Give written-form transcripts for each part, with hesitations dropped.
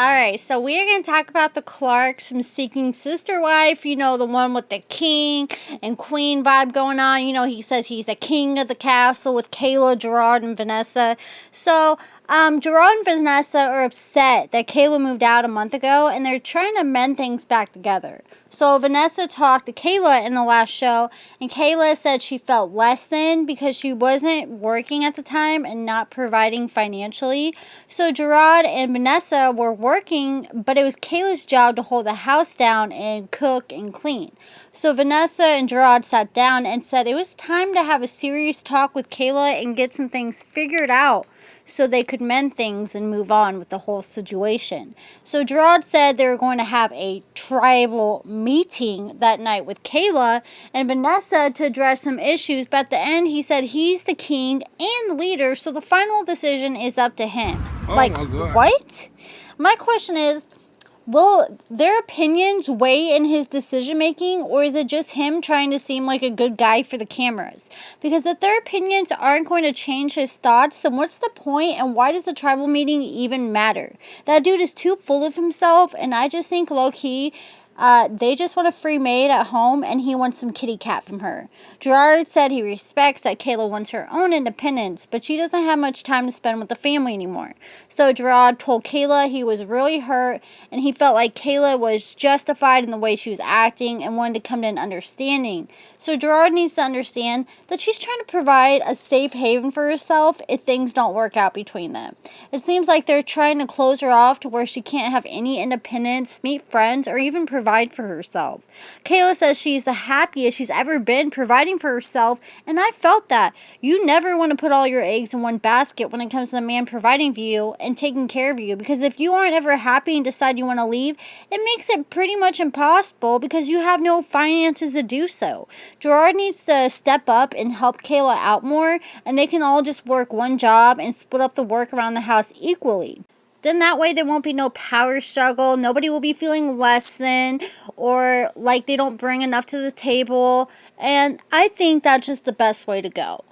Alright, so we are going to talk about the Clarks from Seeking Sister Wife. You know, the one with the king and queen vibe going on. You know, he says he's the king of the castle with Kayla, Jarod, and Vanessa. So, Jarod and Vanessa are upset that Kayla moved out a month ago, and they're trying to mend things back together. So, Vanessa talked to Kayla in the last show, and Kayla said she felt less than because she wasn't working at the time and not providing financially. So, Jarod and Vanessa were working, but it was Kayla's job to hold the house down and cook and clean. So Vanessa and Jarod sat down and said it was time to have a serious talk with Kayla and get some things figured out so they could mend things and move on with the whole situation. So Jarod said they were going to have a tribal meeting that night with Kayla and Vanessa to address some issues, but at the end he said he's the king and the leader, so the final decision is up to him. Oh like, my God. what? My question is, will their opinions weigh in his decision making, or is it just him trying to seem like a good guy for the cameras? Because if their opinions aren't going to change his thoughts, then what's the point, and why does the tribal meeting even matter? That dude is too full of himself, and I just think low-key they just want a free maid at home, and he wants some kitty cat from her. Jarod said he respects that Kayla wants her own independence, but she doesn't have much time to spend with the family anymore. So Jarod told Kayla he was really hurt, and he felt like Kayla was justified in the way she was acting and wanted to come to an understanding. So Jarod needs to understand that she's trying to provide a safe haven for herself if things don't work out between them. It seems like they're trying to close her off to where she can't have any independence, meet friends, or even provide for herself. Kayla says she's the happiest she's ever been providing for herself, and I felt that. You never want to put all your eggs in one basket when it comes to a man providing for you and taking care of you, because if you aren't ever happy and decide you want to leave, it makes it pretty much impossible because you have no finances to do so. Jarod needs to step up and help Kayla out more, and they can all just work one job and split up the work around the house equally. Then that way there won't be no power struggle. Nobody will be feeling less than or like they don't bring enough to the table. And I think that's just the best way to go.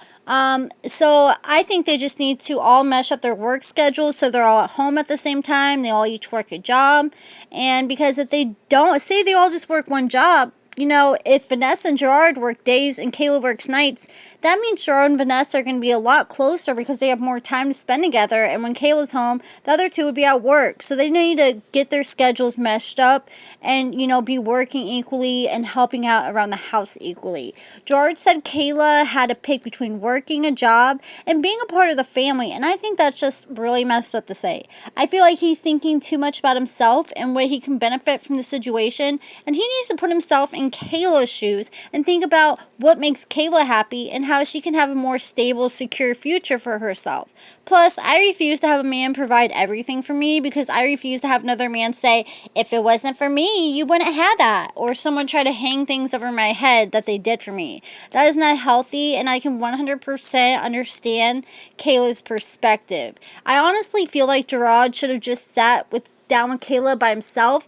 So I think they just need to all mesh up their work schedules so they're all at home at the same time. They all each work a job. And because if they don't, say they all just work one job, you know, if Vanessa and Jarod work days and Kayla works nights, that means Jarod and Vanessa are going to be a lot closer because they have more time to spend together. And when Kayla's home, the other two would be at work. So they need to get their schedules meshed up and, you know, be working equally and helping out around the house equally. Jarod said Kayla had to pick between working a job and being a part of the family. And I think that's just really messed up to say. I feel like he's thinking too much about himself and what he can benefit from the situation. And he needs to put himself in Kayla's shoes and think about what makes Kayla happy and how she can have a more stable, secure future for herself. Plus, I refuse to have a man provide everything for me because I refuse to have another man say, if it wasn't for me, you wouldn't have that, or someone try to hang things over my head that they did for me. That is not healthy, and I can 100% understand Kayla's perspective. I honestly feel like Jarod should have just sat down with Kayla by himself.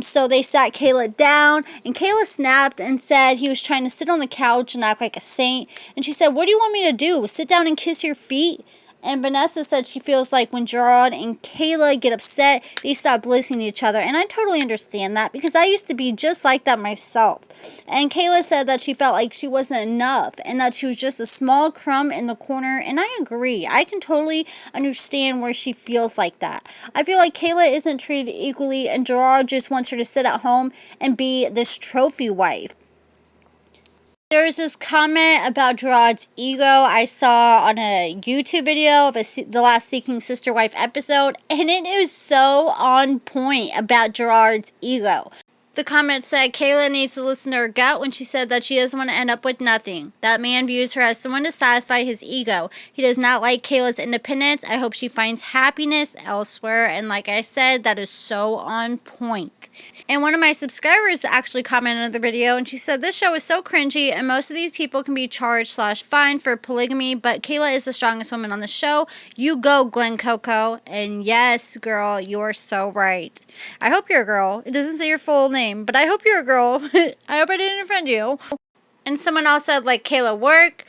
So they sat Kayla down, and Kayla snapped and said he was trying to sit on the couch and act like a saint. And she said, what do you want me to do? Sit down and kiss your feet? And Vanessa said she feels like when Jarod and Kayla get upset, they stop listening to each other. And I totally understand that because I used to be just like that myself. And Kayla said that she felt like she wasn't enough and that she was just a small crumb in the corner. And I agree. I can totally understand where she feels like that. I feel like Kayla isn't treated equally and Jarod just wants her to sit at home and be this trophy wife. There was this comment about Jarod's ego I saw on a YouTube video of the last Seeking Sister Wife episode, and it is so on point about Jarod's ego. The comment said Kayla needs to listen to her gut when she said that she doesn't want to end up with nothing. That man views her as someone to satisfy his ego. He does not like Kayla's independence. I hope she finds happiness elsewhere. And like I said, that is so on point. And one of my subscribers actually commented on the video, and she said, this show is so cringy, and most of these people can be charged/fined for polygamy, but Kayla is the strongest woman on the show. You go, Glen Coco. And yes, girl, you're so right. I hope you're a girl. It doesn't say your full name, but I hope you're a girl. I hope I didn't offend you. And someone else said, like Kayla work,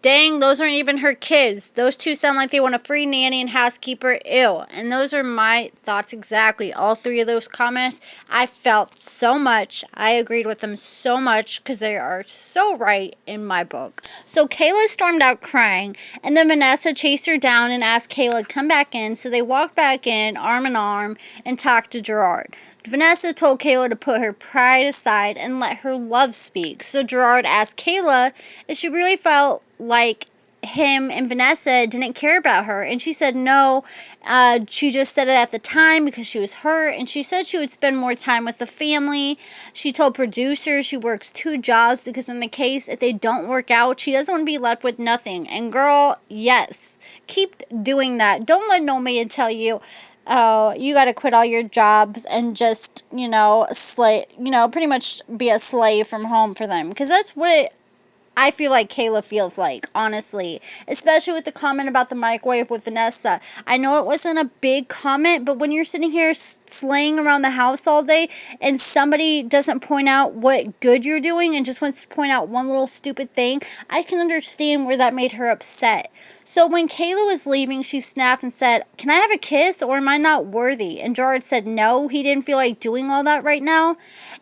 Dang, those aren't even her kids. Those two sound like they want a free nanny and housekeeper. Ew. And those are my thoughts exactly. All three of those comments, I felt so much. I agreed with them so much because they are so right in my book. So Kayla stormed out crying, and then Vanessa chased her down and asked Kayla to come back in. So they walked back in, arm in arm, and talked to Jarod. Vanessa told Kayla to put her pride aside and let her love speak. So Jarod asked Kayla if she really felt like him and Vanessa didn't care about her, and she said no. She just said it at the time because she was hurt, and she said she would spend more time with the family. She told producers she works 2 jobs because in the case if they don't work out, she doesn't want to be left with nothing. And girl, yes, keep doing that. Don't let no man tell you, oh, you got to quit all your jobs and just, pretty much be a slave from home for them. Because that's what I feel like Kayla feels like, honestly. Especially with the comment about the microwave with Vanessa. I know it wasn't a big comment, but when you're sitting here slaying around the house all day and somebody doesn't point out what good you're doing and just wants to point out one little stupid thing, I can understand where that made her upset. So when Kayla was leaving, she snapped and said, "Can I have a kiss or am I not worthy?" And Jarod said no, he didn't feel like doing all that right now.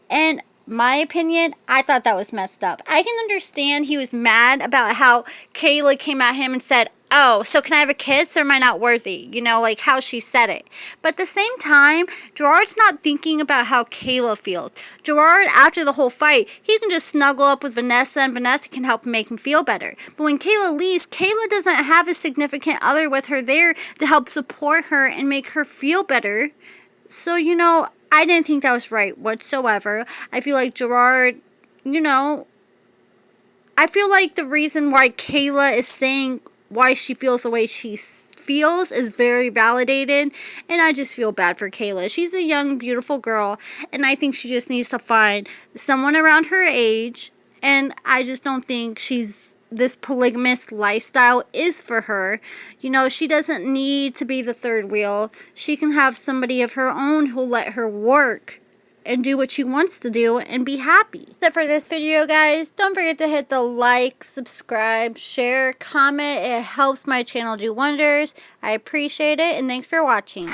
And my opinion, I thought that was messed up. I can understand he was mad about how Kayla came at him and said, "Oh, so can I have a kiss or am I not worthy?" Like how she said it. But at the same time, Gerard's not thinking about how Kayla feels. Jarod, after the whole fight, he can just snuggle up with Vanessa and Vanessa can help make him feel better. But when Kayla leaves, Kayla doesn't have a significant other with her there to help support her and make her feel better. So, I didn't think that was right whatsoever. I feel like Jarod, I feel like the reason why Kayla is saying why she feels the way she feels is very validated, and I just feel bad for Kayla. She's a young, beautiful girl, and I think she just needs to find someone around her age, and I just don't think this polygamous lifestyle is for her. She doesn't need to be the third wheel. She can have somebody of her own who'll let her work and do what she wants to do and be happy. That's it for this video, guys. Don't forget to hit the like, subscribe, share, comment. It helps my channel do wonders. I appreciate it, and thanks for watching.